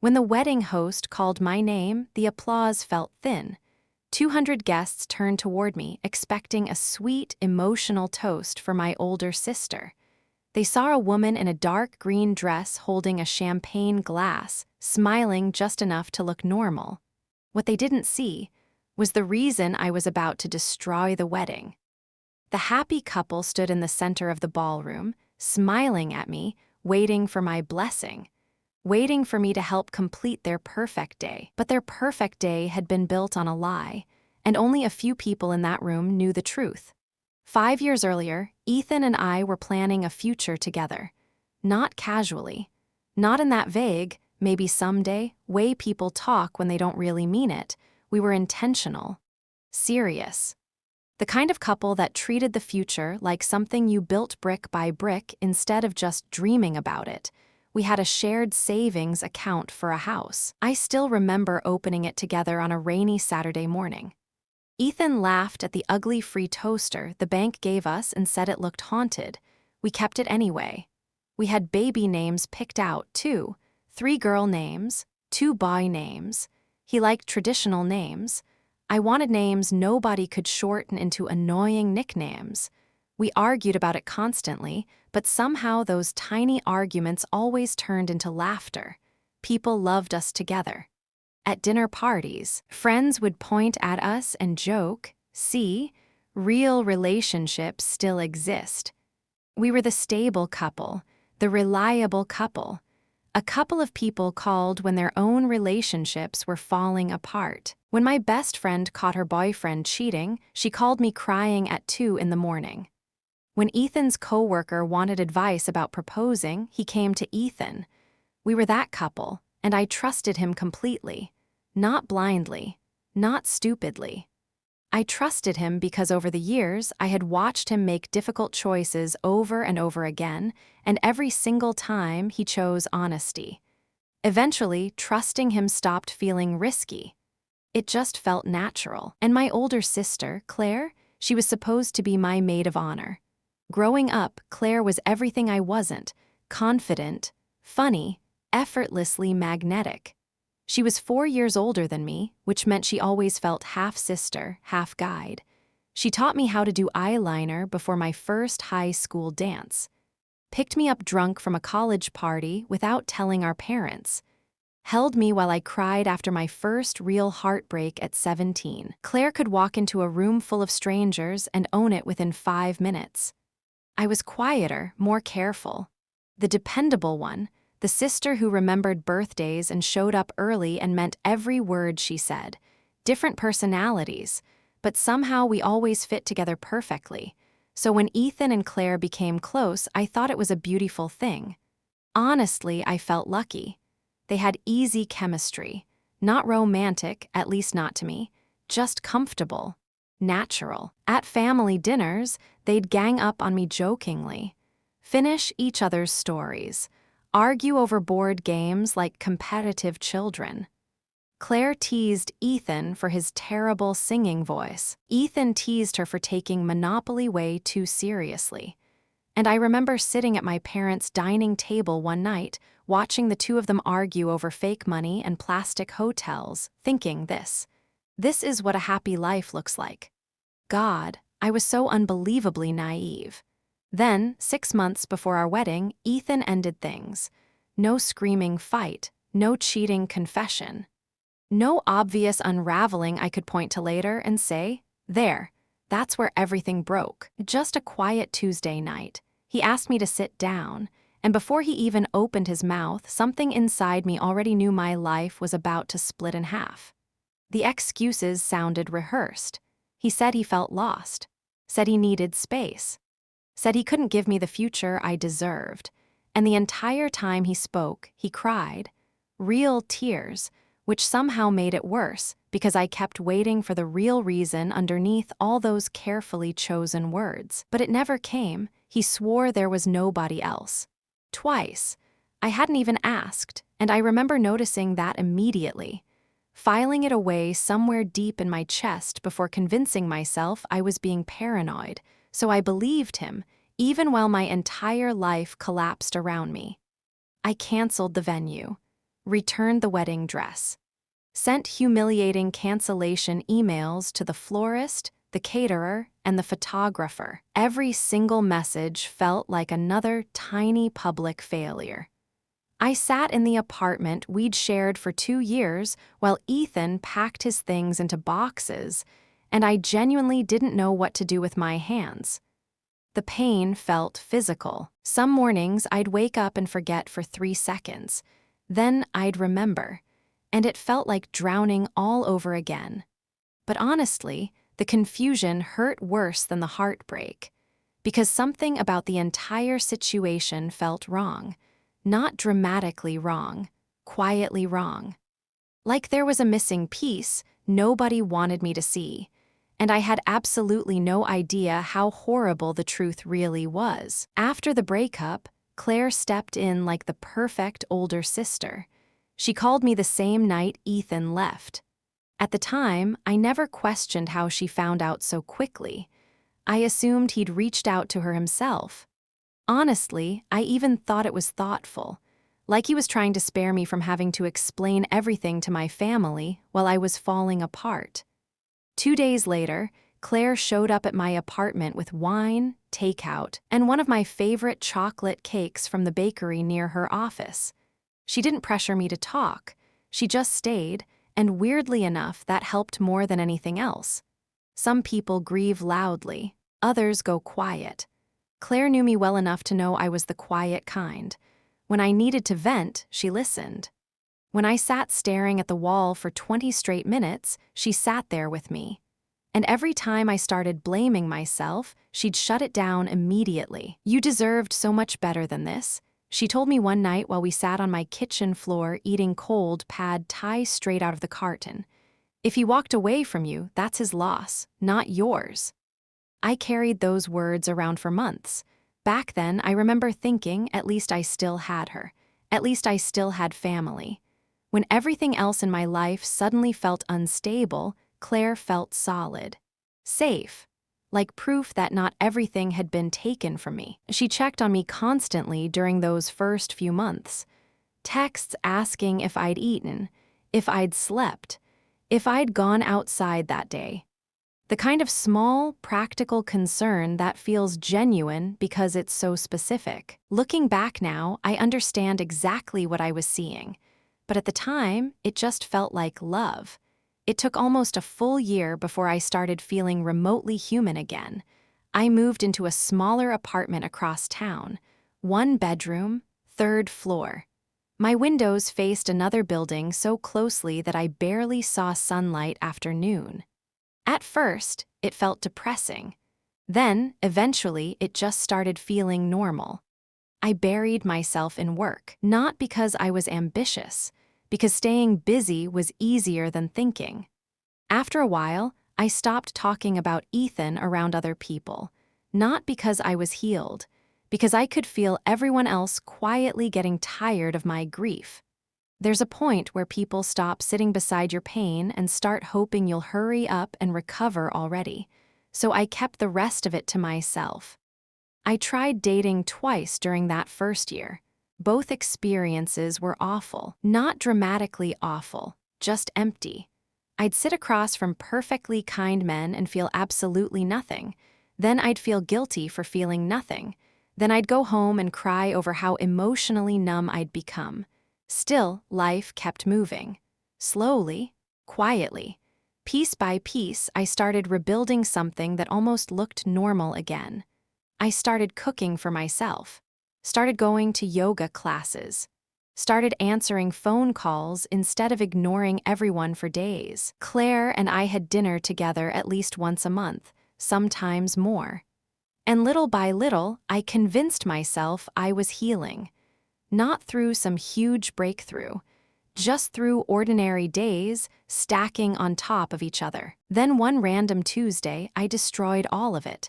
When the wedding host called my name, the applause felt thin. 200 guests turned toward me, expecting a sweet, emotional toast for my older sister. They saw a woman in a dark green dress holding a champagne glass, smiling just enough to look normal. What they didn't see was the reason I was about to destroy the wedding. The happy couple stood in the center of the ballroom, smiling at me, waiting for my blessing, waiting for me to help complete their perfect day. But their perfect day had been built on a lie, and only a few people in that room knew the truth. 5 years earlier, Ethan and I were planning a future together. Not casually. Not in that vague, maybe someday, way people talk when they don't really mean it. We were intentional. Serious. The kind of couple that treated the future like something you built brick by brick instead of just dreaming about it. We had a shared savings account for a house. I still remember opening it together on a rainy Saturday morning. Ethan laughed at the ugly free toaster the bank gave us and said it looked haunted. We kept it anyway. We had baby names picked out, too. 3 girl names, 2 boy names. He liked traditional names. I wanted names nobody could shorten into annoying nicknames. We argued about it constantly, but somehow those tiny arguments always turned into laughter. People loved us together. At dinner parties, friends would point at us and joke, "See, real relationships still exist." We were the stable couple, the reliable couple, a couple of people called when their own relationships were falling apart. When my best friend caught her boyfriend cheating, she called me crying at 2 in the morning. When Ethan's coworker wanted advice about proposing, he came to Ethan. We were that couple, and I trusted him completely. Not blindly, not stupidly. I trusted him because over the years I had watched him make difficult choices over and over again, and every single time he chose honesty. Eventually, trusting him stopped feeling risky. It just felt natural. And my older sister, Claire, she was supposed to be my maid of honor. Growing up, Claire was everything I wasn't: confident, funny, effortlessly magnetic. She was 4 years older than me, which meant she always felt half sister, half guide. She taught me how to do eyeliner before my first high school dance. Picked me up drunk from a college party without telling our parents. Held me while I cried after my first real heartbreak at 17. Claire could walk into a room full of strangers and own it within 5 minutes. I was quieter, more careful. The dependable one, the sister who remembered birthdays and showed up early and meant every word she said. Different personalities, but somehow we always fit together perfectly. So when Ethan and Claire became close, I thought it was a beautiful thing. Honestly, I felt lucky. They had easy chemistry. Not romantic, at least not to me. Just comfortable. Natural. At family dinners, they'd gang up on me jokingly. Finish each other's stories. Argue over board games like competitive children. Claire teased Ethan for his terrible singing voice. Ethan teased her for taking Monopoly way too seriously. And I remember sitting at my parents' dining table one night, watching the two of them argue over fake money and plastic hotels, thinking this is what a happy life looks like. God, I was so unbelievably naive. Then, 6 months before our wedding, Ethan ended things. No screaming fight, no cheating confession. No obvious unraveling I could point to later and say, there, that's where everything broke. Just a quiet Tuesday night. He asked me to sit down, and before he even opened his mouth, something inside me already knew my life was about to split in half. The excuses sounded rehearsed. He said he felt lost, said he needed space, said he couldn't give me the future I deserved, and the entire time he spoke, he cried. Real tears, which somehow made it worse because I kept waiting for the real reason underneath all those carefully chosen words. But it never came. He swore there was nobody else. Twice. I hadn't even asked, and I remember noticing that immediately, filing it away somewhere deep in my chest before convincing myself I was being paranoid, so I believed him, even while my entire life collapsed around me. I canceled the venue. returned the wedding dress, sent humiliating cancellation emails to the florist, the caterer, and the photographer. Every single message felt like another tiny public failure. I sat in the apartment we'd shared for 2 years while Ethan packed his things into boxes, and I genuinely didn't know what to do with my hands. The pain felt physical. Some mornings I'd wake up and forget for 3 seconds. Then I'd remember, and it felt like drowning all over again. But honestly, the confusion hurt worse than the heartbreak, because something about the entire situation felt wrong. Not dramatically wrong, quietly wrong. Like there was a missing piece nobody wanted me to see, and I had absolutely no idea how horrible the truth really was. After the breakup, Claire stepped in like the perfect older sister. She called me the same night Ethan left. At the time, I never questioned how she found out so quickly. I assumed he'd reached out to her himself. Honestly, I even thought it was thoughtful, like he was trying to spare me from having to explain everything to my family while I was falling apart. 2 days later, Claire showed up at my apartment with wine, takeout, and one of my favorite chocolate cakes from the bakery near her office. She didn't pressure me to talk. She just stayed, and weirdly enough, that helped more than anything else. Some people grieve loudly, others go quiet. Claire knew me well enough to know I was the quiet kind. When I needed to vent, she listened. When I sat staring at the wall for 20 straight minutes, she sat there with me. And every time I started blaming myself, she'd shut it down immediately. "You deserved so much better than this," she told me one night while we sat on my kitchen floor eating cold pad thai straight out of the carton. "If he walked away from you, that's his loss, not yours." I carried those words around for months. Back then, I remember thinking at least I still had her. At least I still had family. When everything else in my life suddenly felt unstable, Claire felt solid. Safe. Like proof that not everything had been taken from me. She checked on me constantly during those first few months. Texts asking if I'd eaten, if I'd slept, if I'd gone outside that day. The kind of small, practical concern that feels genuine because it's so specific. Looking back now, I understand exactly what I was seeing. But at the time, it just felt like love. It took almost a full year before I started feeling remotely human again. I moved into a smaller apartment across town. 1 bedroom, 3rd floor. My windows faced another building so closely that I barely saw sunlight after noon. At first, it felt depressing. Then, eventually, it just started feeling normal. I buried myself in work, not because I was ambitious, because staying busy was easier than thinking. After a while, I stopped talking about Ethan around other people, not because I was healed, because I could feel everyone else quietly getting tired of my grief. There's a point where people stop sitting beside your pain and start hoping you'll hurry up and recover already. So I kept the rest of it to myself. I tried dating twice during that first year. Both experiences were awful. Not dramatically awful, just empty. I'd sit across from perfectly kind men and feel absolutely nothing. Then I'd feel guilty for feeling nothing. Then I'd go home and cry over how emotionally numb I'd become. Still, life kept moving. Slowly, quietly. Piece by piece, I started rebuilding something that almost looked normal again. I started cooking for myself. Started going to yoga classes. Started answering phone calls instead of ignoring everyone for days. Claire and I had dinner together at least once a month, sometimes more. And little by little, I convinced myself I was healing. Not through some huge breakthrough, just through ordinary days stacking on top of each other. Then one random Tuesday, I destroyed all of it.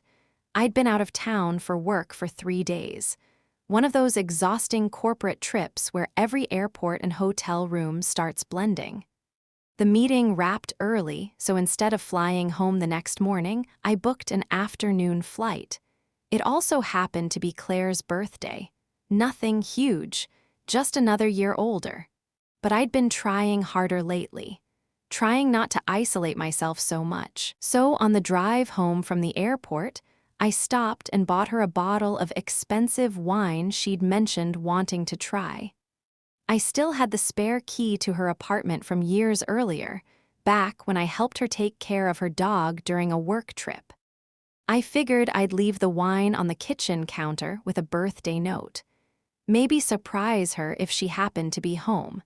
I'd been out of town for work for 3 days. One of those exhausting corporate trips where every airport and hotel room starts blending. The meeting wrapped early, so instead of flying home the next morning, I booked an afternoon flight. It also happened to be Claire's birthday. Nothing huge, just another year older. but I'd been trying harder lately, trying not to isolate myself so much. So on the drive home from the airport, I stopped and bought her a bottle of expensive wine she'd mentioned wanting to try. I still had the spare key to her apartment from years earlier, back when I helped her take care of her dog during a work trip. I figured I'd leave the wine on the kitchen counter with a birthday note. Maybe surprise her if she happened to be home.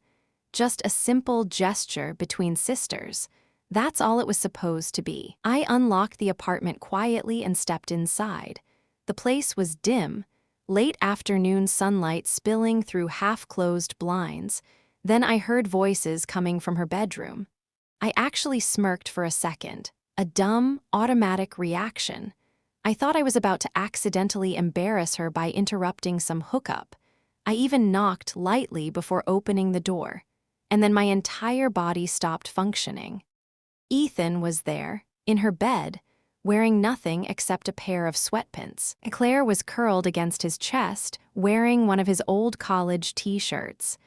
Just a simple gesture between sisters. That's all it was supposed to be. I unlocked the apartment quietly and stepped inside. The place was dim, late afternoon sunlight spilling through half-closed blinds. Then I heard voices coming from her bedroom. I actually smirked for a second, a dumb, automatic reaction. I thought I was about to accidentally embarrass her by interrupting some hookup. I even knocked lightly before opening the door, and then my entire body stopped functioning. Ethan was there, in her bed, wearing nothing except a pair of sweatpants. Claire was curled against his chest, wearing one of his old college t-shirts.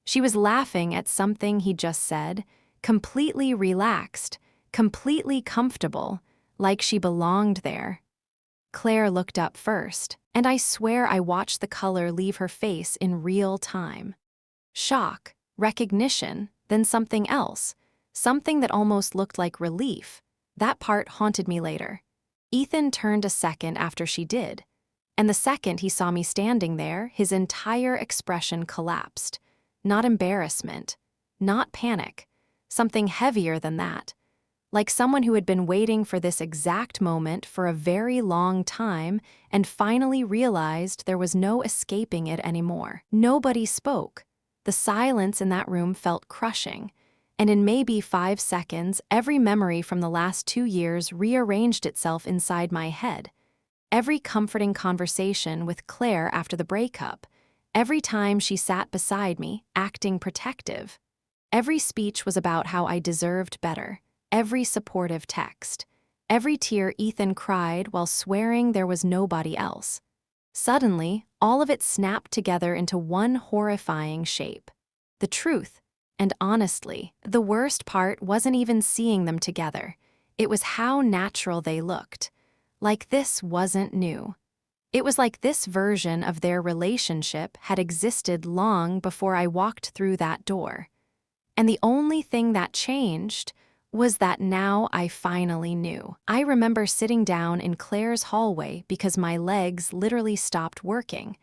She was laughing at something he just said, completely relaxed, completely comfortable, like she belonged there. Claire looked up first, and I swear I watched the color leave her face in real time. Shock, recognition, then something else, something that almost looked like relief. That part haunted me later. Ethan turned a second after she did, and the second he saw me standing there, his entire expression collapsed. Not embarrassment, not panic, something heavier than that. Like someone who had been waiting for this exact moment for a very long time and finally realized there was no escaping it anymore. Nobody spoke. The silence in that room felt crushing, and in maybe 5 seconds, every memory from the last 2 years rearranged itself inside my head. Every comforting conversation with Claire after the breakup, every time she sat beside me, acting protective. Every speech was about how I deserved better. Every supportive text, every tear Ethan cried while swearing there was nobody else. Suddenly, all of it snapped together into one horrifying shape. The truth, and honestly, the worst part wasn't even seeing them together. It was how natural they looked. Like this wasn't new. It was like this version of their relationship had existed long before I walked through that door. And the only thing that changed was that now I finally knew. I remember sitting down in Claire's hallway because my legs literally stopped working.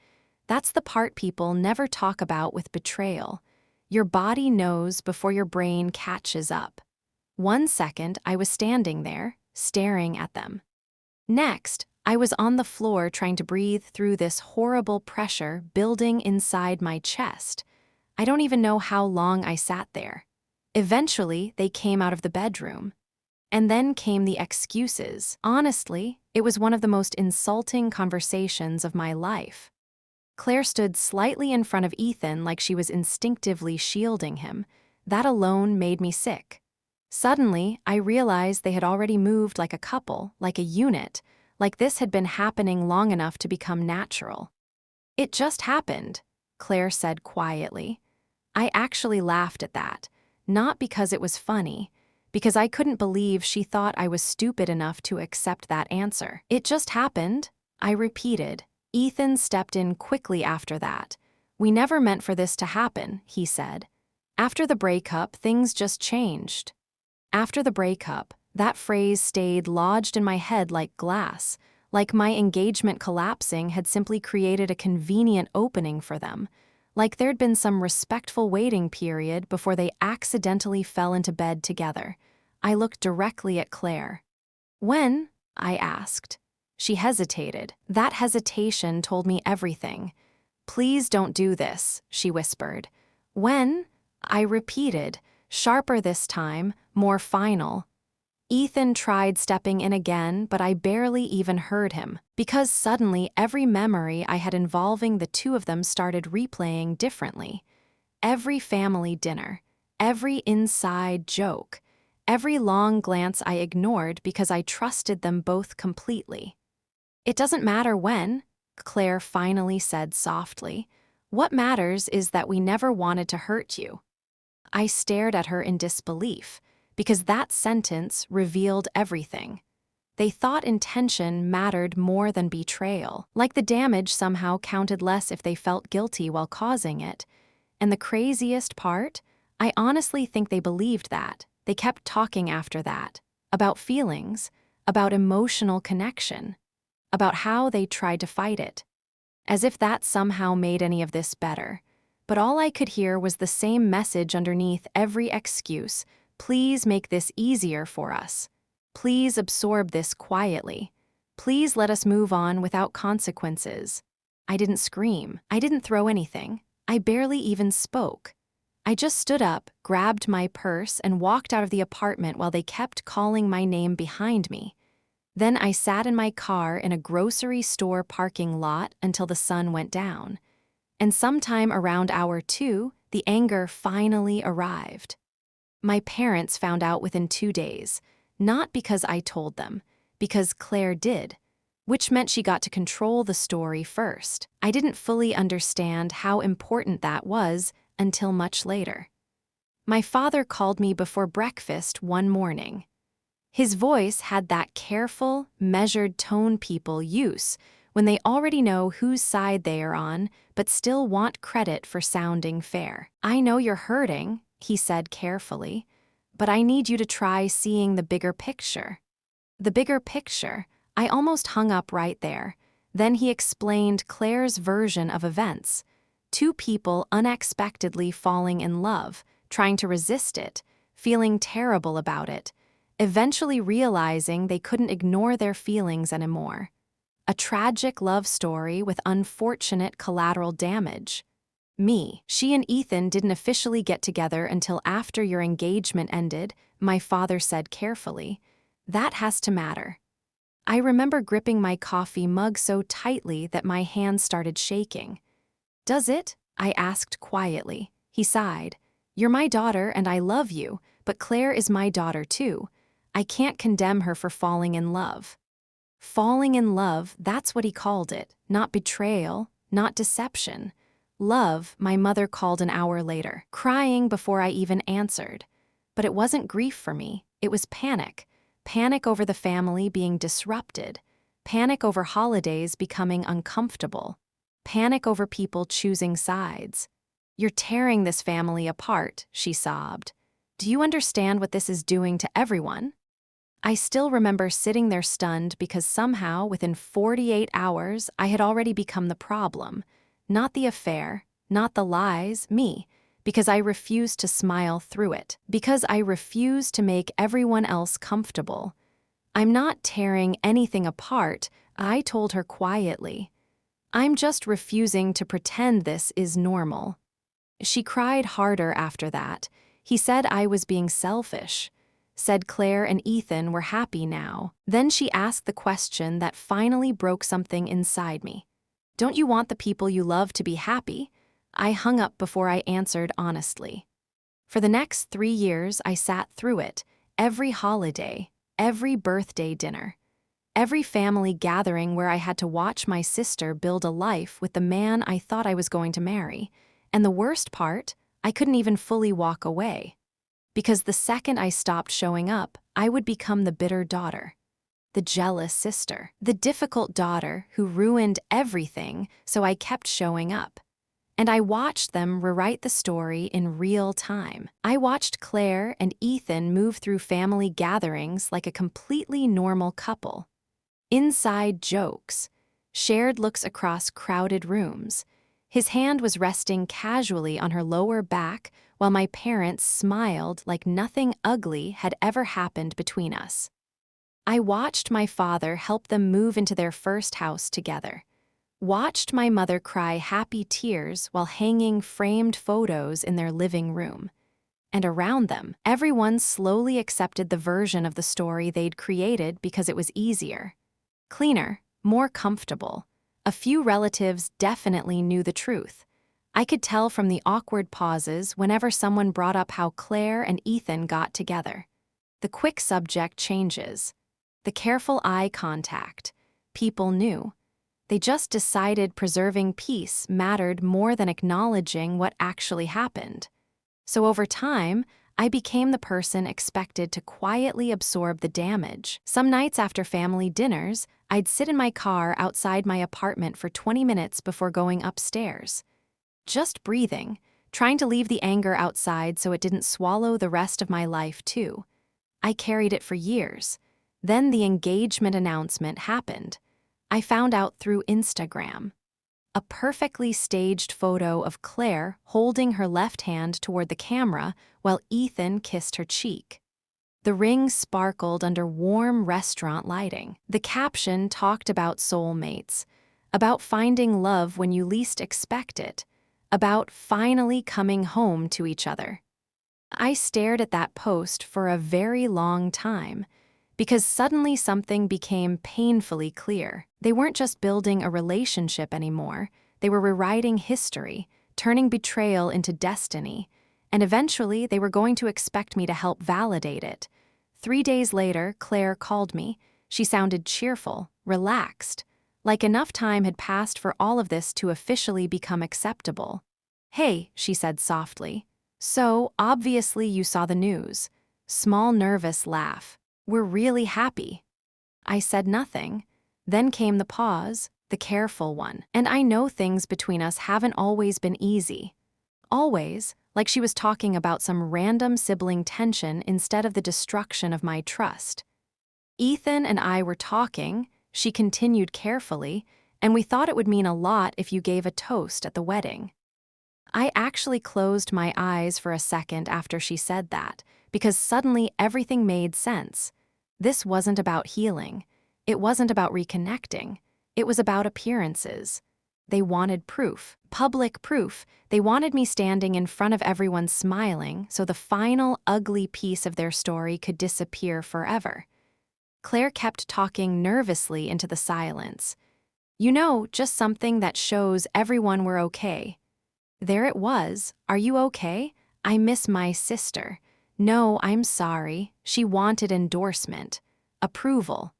That's the part people never talk about with betrayal. Your body knows before your brain catches up. 1 second, I was standing there, staring at them. Next, I was on the floor trying to breathe through this horrible pressure building inside my chest. I don't even know how long I sat there. Eventually, they came out of the bedroom. And then came the excuses. Honestly, it was one of the most insulting conversations of my life. Claire stood slightly in front of Ethan like she was instinctively shielding him. That alone made me sick. Suddenly, I realized they had already moved like a couple, like a unit, like this had been happening long enough to become natural. "It just happened," Claire said quietly. I actually laughed at that. Not because it was funny, because I couldn't believe she thought I was stupid enough to accept that answer. "It just happened," I repeated. Ethan stepped in quickly after that. "We never meant for this to happen," he said. "After the breakup, things just changed." After the breakup, that phrase stayed lodged in my head like glass, like my engagement collapsing had simply created a convenient opening for them. Like there'd been some respectful waiting period before they accidentally fell into bed together. I looked directly at Claire. "When?" I asked. She hesitated. That hesitation told me everything. "Please don't do this," she whispered. "When?" I repeated, sharper this time, more final. Ethan tried stepping in again, but I barely even heard him, because suddenly every memory I had involving the two of them started replaying differently. Every family dinner, every inside joke, every long glance I ignored because I trusted them both completely. "It doesn't matter when," Claire finally said softly. "What matters is that we never wanted to hurt you." I stared at her in disbelief, because that sentence revealed everything. They thought intention mattered more than betrayal, like the damage somehow counted less if they felt guilty while causing it. And the craziest part? I honestly think they believed that. They kept talking after that, about feelings, about emotional connection, about how they tried to fight it, as if that somehow made any of this better. But all I could hear was the same message underneath every excuse: please make this easier for us. Please absorb this quietly. Please let us move on without consequences. I didn't scream. I didn't throw anything. I barely even spoke. I just stood up, grabbed my purse, and walked out of the apartment while they kept calling my name behind me. Then I sat in my car in a grocery store parking lot until the sun went down. And sometime around hour 2, the anger finally arrived. My parents found out within 2 days, not because I told them, because Claire did, which meant she got to control the story first. I didn't fully understand how important that was until much later. My father called me before breakfast one morning. His voice had that careful, measured tone people use when they already know whose side they are on, but still want credit for sounding fair. "I know you're hurting," he said carefully, "but I need you to try seeing the bigger picture." The bigger picture? I almost hung up right there. Then he explained Claire's version of events. 2 people unexpectedly falling in love, trying to resist it, feeling terrible about it, eventually realizing they couldn't ignore their feelings anymore. A tragic love story with unfortunate collateral damage. She and Ethan didn't officially get together until after your engagement ended, my father said carefully. That has to matter. I remember gripping my coffee mug so tightly that my hand started shaking. "Does it?" I asked quietly. He sighed. "You're my daughter and I love you, but Claire is my daughter too. I can't condemn her for falling in love." Falling in love, that's what he called it, not betrayal, not deception. Love, my mother called an hour later, crying before I even answered. But it wasn't grief for me, it was panic. Panic over the family being disrupted. Panic over holidays becoming uncomfortable. Panic over people choosing sides. "You're tearing this family apart," she sobbed. "Do you understand what this is doing to everyone?" I still remember sitting there stunned because somehow, within 48 hours, I had already become the problem. Not the affair, not the lies, me. Because I refused to smile through it. Because I refused to make everyone else comfortable. "I'm not tearing anything apart," I told her quietly. "I'm just refusing to pretend this is normal." She cried harder after that. He said I was being selfish. Said Claire and Ethan were happy now. Then she asked the question that finally broke something inside me. "Don't you want the people you love to be happy?" I hung up before I answered honestly. For the next 3 years, I sat through it, every holiday, every birthday dinner, every family gathering where I had to watch my sister build a life with the man I thought I was going to marry. And the worst part, I couldn't even fully walk away. Because the second I stopped showing up, I would become the bitter daughter, the jealous sister, the difficult daughter who ruined everything, so I kept showing up. And I watched them rewrite the story in real time. I watched Claire and Ethan move through family gatherings like a completely normal couple. Inside jokes, shared looks across crowded rooms. His hand was resting casually on her lower back while my parents smiled like nothing ugly had ever happened between us. I watched my father help them move into their first house together. Watched my mother cry happy tears while hanging framed photos in their living room. And around them, everyone slowly accepted the version of the story they'd created because it was easier. Cleaner, more comfortable. A few relatives definitely knew the truth. I could tell from the awkward pauses whenever someone brought up how Claire and Ethan got together. The quick subject changes. The careful eye contact. People knew. They just decided preserving peace mattered more than acknowledging what actually happened. So over time, I became the person expected to quietly absorb the damage. Some nights after family dinners, I'd sit in my car outside my apartment for 20 minutes before going upstairs. Just breathing, trying to leave the anger outside so it didn't swallow the rest of my life too. I carried it for years. Then the engagement announcement happened. I found out through Instagram. A perfectly staged photo of Claire holding her left hand toward the camera while Ethan kissed her cheek. The ring sparkled under warm restaurant lighting. The caption talked about soulmates, about finding love when you least expect it, about finally coming home to each other. I stared at that post for a very long time, because suddenly something became painfully clear. They weren't just building a relationship anymore, they were rewriting history, turning betrayal into destiny, and eventually they were going to expect me to help validate it. 3 days later, Claire called me. She sounded cheerful, relaxed, like enough time had passed for all of this to officially become acceptable. "Hey," she said softly. "So, obviously you saw the news." Small nervous laugh. "We're really happy." I said nothing. Then came the pause, the careful one. "And I know things between us haven't always been easy." Always, like she was talking about some random sibling tension instead of the destruction of my trust. "Ethan and I were talking," she continued carefully, "and we thought it would mean a lot if you gave a toast at the wedding." I actually closed my eyes for a second after she said that, because suddenly everything made sense. This wasn't about healing. It wasn't about reconnecting. It was about appearances. They wanted proof, public proof. They wanted me standing in front of everyone smiling so the final ugly piece of their story could disappear forever. Claire kept talking nervously into the silence. "You know, just something that shows everyone we're okay." There it was. "Are you okay? I miss my sister." "No, I'm sorry." She wanted endorsement, approval,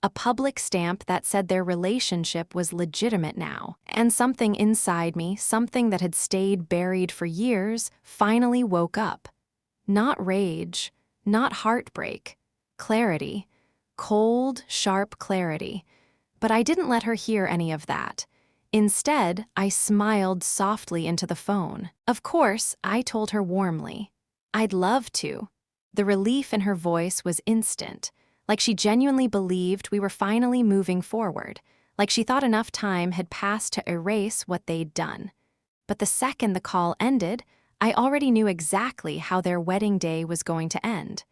a public stamp that said their relationship was legitimate now. And something inside me, something that had stayed buried for years, finally woke up. Not rage, not heartbreak, clarity, cold, sharp clarity. But I didn't let her hear any of that. Instead, I smiled softly into the phone. Of course, I told her warmly. I'd love to. The relief in her voice was instant, like she genuinely believed we were finally moving forward, like she thought enough time had passed to erase what they'd done. But the second the call ended, I already knew exactly how their wedding day was going to end.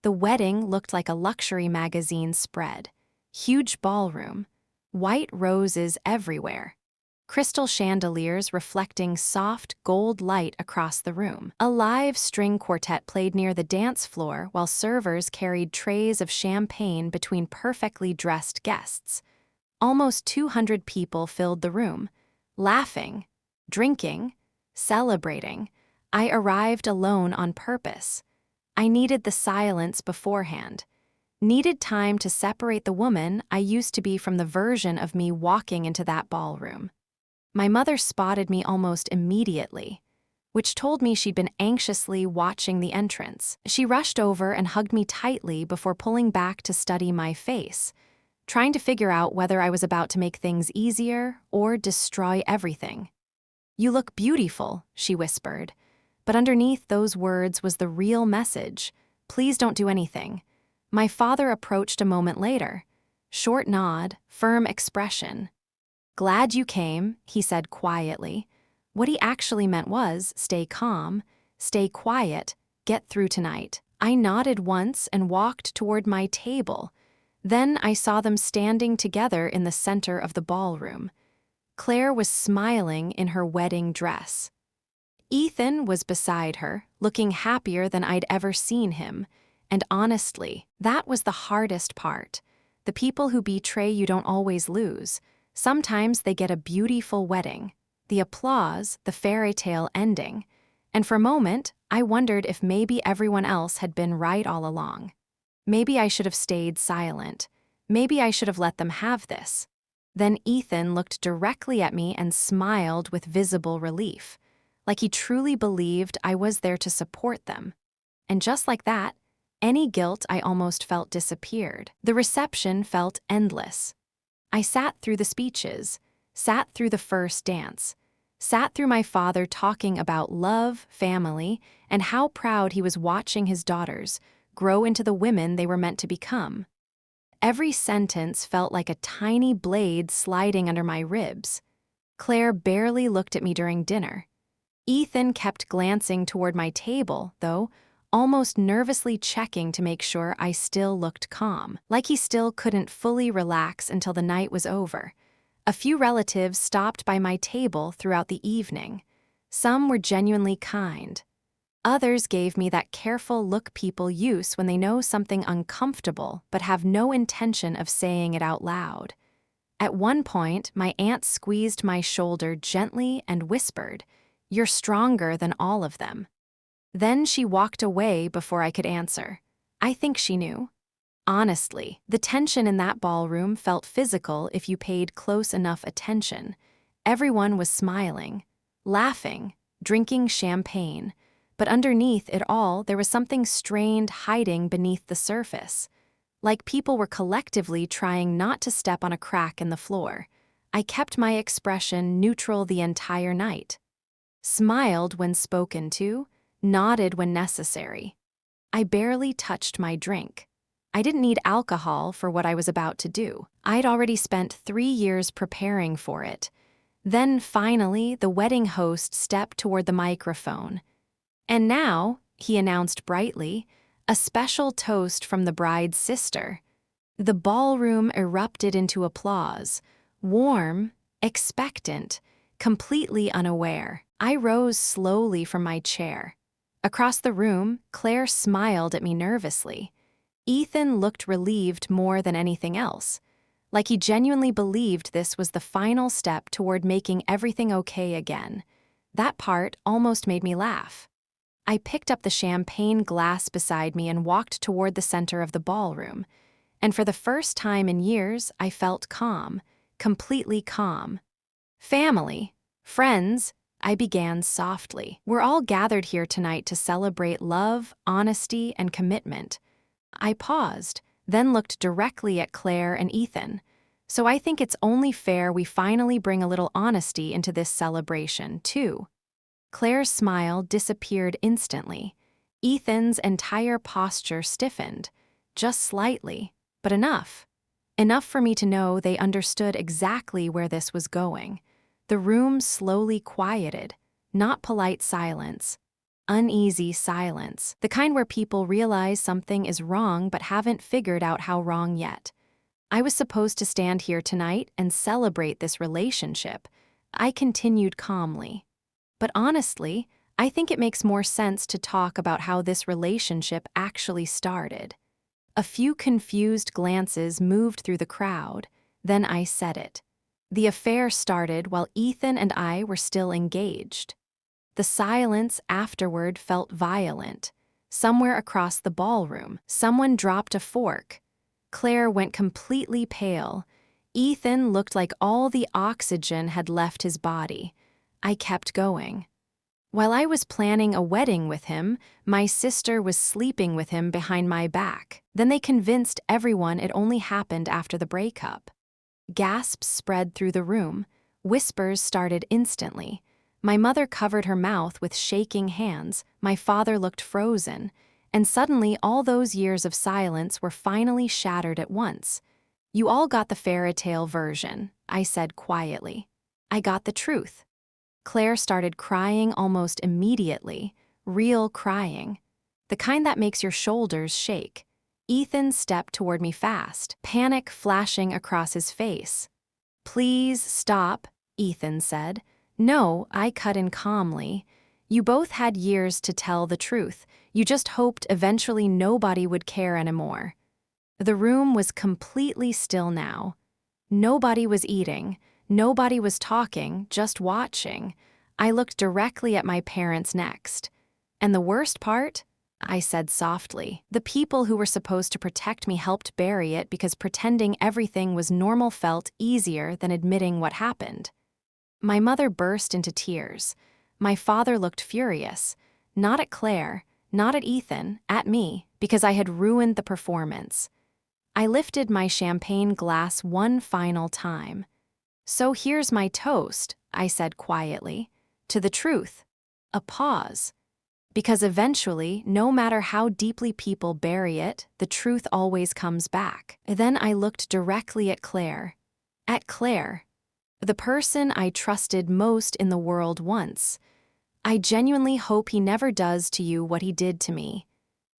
The wedding looked like a luxury magazine spread. Huge ballroom, white roses everywhere. Crystal chandeliers reflecting soft gold light across the room. A live string quartet played near the dance floor while servers carried trays of champagne between perfectly dressed guests. Almost 200 people filled the room, laughing, drinking, celebrating. I arrived alone on purpose. I needed the silence beforehand. Needed time to separate the woman I used to be from the version of me walking into that ballroom. My mother spotted me almost immediately, which told me she'd been anxiously watching the entrance. She rushed over and hugged me tightly before pulling back to study my face, trying to figure out whether I was about to make things easier or destroy everything. "You look beautiful," she whispered, but underneath those words was the real message: "Please don't do anything." My father approached a moment later. Short nod, firm expression. "Glad you came," he said quietly. What he actually meant was, stay calm, stay quiet, get through tonight. I nodded once and walked toward my table. Then I saw them standing together in the center of the ballroom. Claire was smiling in her wedding dress. Ethan was beside her, looking happier than I'd ever seen him. And honestly, that was the hardest part. The people who betray you don't always lose. Sometimes they get a beautiful wedding, the applause, the fairy tale ending. And for a moment, I wondered if maybe everyone else had been right all along. Maybe I should have stayed silent. Maybe I should have let them have this. Then Ethan looked directly at me and smiled with visible relief, like he truly believed I was there to support them. And just like that, any guilt I almost felt disappeared. The reception felt endless. I sat through the speeches, sat through the first dance, sat through my father talking about love, family, and how proud he was watching his daughters grow into the women they were meant to become. Every sentence felt like a tiny blade sliding under my ribs. Claire barely looked at me during dinner. Ethan kept glancing toward my table, though, almost nervously checking to make sure I still looked calm, like he still couldn't fully relax until the night was over. A few relatives stopped by my table throughout the evening. Some were genuinely kind. Others gave me that careful look people use when they know something uncomfortable but have no intention of saying it out loud. At one point, my aunt squeezed my shoulder gently and whispered, "You're stronger than all of them." Then she walked away before I could answer. I think she knew. Honestly, the tension in that ballroom felt physical if you paid close enough attention. Everyone was smiling, laughing, drinking champagne, but underneath it all there was something strained hiding beneath the surface. Like people were collectively trying not to step on a crack in the floor. I kept my expression neutral the entire night. Smiled when spoken to, nodded when necessary. I barely touched my drink. I didn't need alcohol for what I was about to do. I'd already spent 3 years preparing for it. Then finally, the wedding host stepped toward the microphone. "And now," he announced brightly, "a special toast from the bride's sister." The ballroom erupted into applause, warm, expectant, completely unaware. I rose slowly from my chair. Across the room, Claire smiled at me nervously. Ethan looked relieved more than anything else, like he genuinely believed this was the final step toward making everything okay again. That part almost made me laugh. I picked up the champagne glass beside me and walked toward the center of the ballroom. And for the first time in years, I felt calm, completely calm. "Family, friends," I began softly. "We're all gathered here tonight to celebrate love, honesty, and commitment." I paused, then looked directly at Claire and Ethan. "So I think it's only fair we finally bring a little honesty into this celebration, too." Claire's smile disappeared instantly. Ethan's entire posture stiffened, just slightly, but enough. Enough for me to know they understood exactly where this was going. The room slowly quieted, not polite silence, uneasy silence, the kind where people realize something is wrong but haven't figured out how wrong yet. I was supposed to stand here tonight and celebrate this relationship. I continued calmly. But honestly, I think it makes more sense to talk about how this relationship actually started. A few confused glances moved through the crowd, then I said it. The affair started while Ethan and I were still engaged. The silence afterward felt violent. Somewhere across the ballroom, someone dropped a fork. Claire went completely pale. Ethan looked like all the oxygen had left his body. I kept going. While I was planning a wedding with him, my sister was sleeping with him behind my back. Then they convinced everyone it only happened after the breakup. Gasps spread through the room. Whispers started instantly. My mother covered her mouth with shaking hands. My father looked frozen. And suddenly all those years of silence were finally shattered at once. "You all got the fairy tale version," I said quietly. "I got the truth." Claire started crying almost immediately, real crying. The kind that makes your shoulders shake. Ethan stepped toward me fast, panic flashing across his face. "Please stop," Ethan said. "No," I cut in calmly. "You both had years to tell the truth. You just hoped eventually nobody would care anymore." The room was completely still now. Nobody was eating. Nobody was talking, just watching. I looked directly at my parents next. "And the worst part?" I said softly. "The people who were supposed to protect me helped bury it because pretending everything was normal felt easier than admitting what happened." My mother burst into tears. My father looked furious, not at Claire, not at Ethan, at me, because I had ruined the performance. I lifted my champagne glass one final time. "So here's my toast," I said quietly, "to the truth." A pause. Because eventually, no matter how deeply people bury it, the truth always comes back. Then I looked directly at Claire. At Claire, the person I trusted most in the world once. "I genuinely hope he never does to you what he did to me."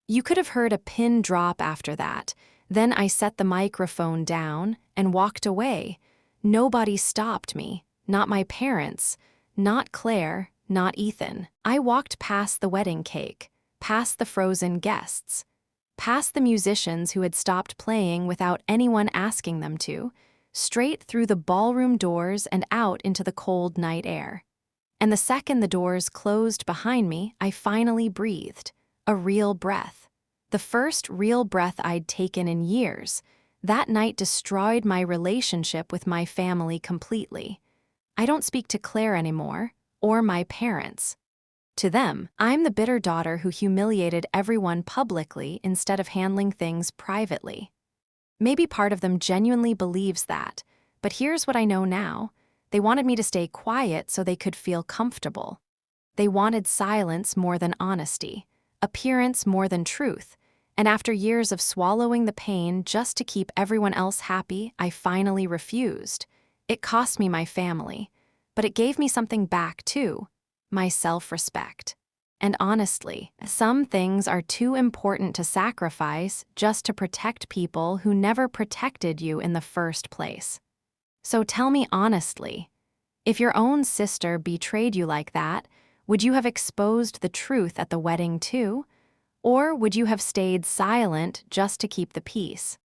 You could have heard a pin drop after that. Then I set the microphone down and walked away. Nobody stopped me, not my parents, not Claire, not Ethan. I walked past the wedding cake, past the frozen guests, past the musicians who had stopped playing without anyone asking them to, straight through the ballroom doors and out into the cold night air. And the second the doors closed behind me, I finally breathed, a real breath. The first real breath I'd taken in years. That night destroyed my relationship with my family completely. I don't speak to Claire anymore, or my parents. To them, I'm the bitter daughter who humiliated everyone publicly instead of handling things privately. Maybe part of them genuinely believes that, but here's what I know now. They wanted me to stay quiet so they could feel comfortable. They wanted silence more than honesty, appearance more than truth, and after years of swallowing the pain just to keep everyone else happy, I finally refused. It cost me my family, but it gave me something back too, my self-respect. And honestly, some things are too important to sacrifice just to protect people who never protected you in the first place. So tell me honestly, if your own sister betrayed you like that, would you have exposed the truth at the wedding too? Or would you have stayed silent just to keep the peace?